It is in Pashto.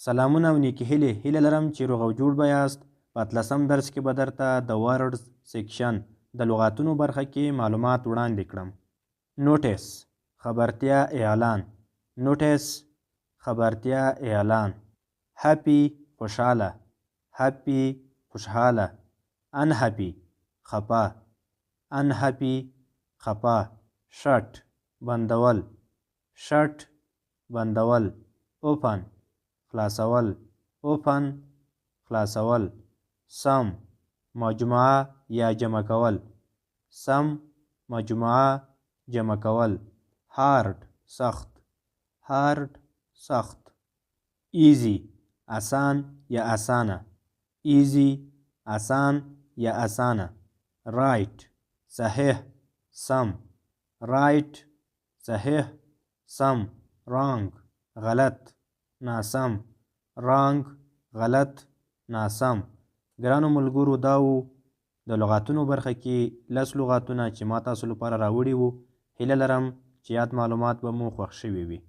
سلامونه او نیکې هیلې. هیله لرم چې روغ او جوړ به یاست. په 18 درس کې به درته د ورډز سیکشن د لغاتونو برخه کې معلومات وړاندې کړم. نوټس خبرتیا اعلان. نوټس خبرتیا اعلان. هپی خوشحاله. هپی خوشحاله. انهپی خپه. انهپی خپه. شټ بندول. شټ بندول. اوپن خلاصول. اوپن خلاصول. سم مجموعه یا جمع کول. سم مجموعه جمع کول. هارد سخت. هارد سخت. ایزی آسان یا آسانه. ایزی آسان یا آسانه. رایٹ صحیح سم. رایٹ صحیح سم. رانگ غلط ناسم. رانگ غلط ناسم. ګرانو ملګرو دا و د لغاتونو برخه کې 10 لغاتونه چې ما تاسو لپاره راوړي وو. هیله لرم چې یاد معلومات به مو خوښ شوي وي.